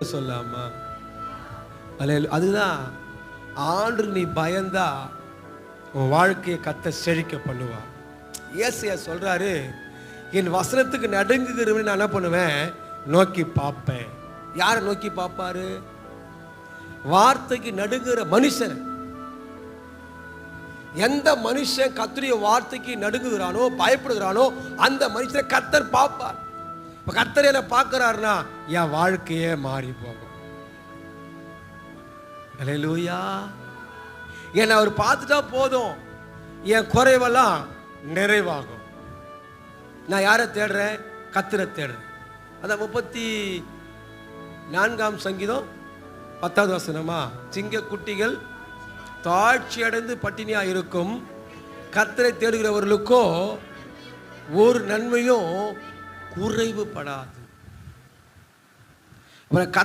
சொல்லாமா? அதுதான் ஆண்டு நீ பயந்தா உன் வாழ்க்கையை கர்த்தர் செழிக்க பண்ணுவா. ஏசாயா சொல்றாரு, என் வசனத்துக்கு நடுங்குகிறவனை நான் என்ன பண்ணுவேன்? நோக்கி பார்ப்பேன். யாரை நோக்கி பார்ப்பாரு? வார்த்தைக்கு நடுங்குகிற மனுஷன். எந்த மனுஷன் கர்த்தருடைய வார்த்தைக்கு நடுங்குகிறானோ, பயப்படுகிறானோ, அந்த மனுஷனை கர்த்தர் பார்ப்பார். இப்ப கர்த்தர் என்ன பார்க்கிறாருன்னா என் வாழ்க்கையே மாறி போகும். அல்லேலூயா. என்னை அவர் பார்த்துட்டா போதும், என் குறைவெல்லாம் நிறைவாகும். நான் யாரை தேடுறேன்? கர்த்தரை தேடுறேன். அதான் 34ஆம் சங்கீதம் 10வது வசனமா, சிங்க குட்டிகள் தாழ்ச்சி அடைந்து பட்டினியா இருக்கும், கர்த்தரை தேடுகிறவர்களுக்கோ ஒரு நன்மையும் குறைவுபடாது.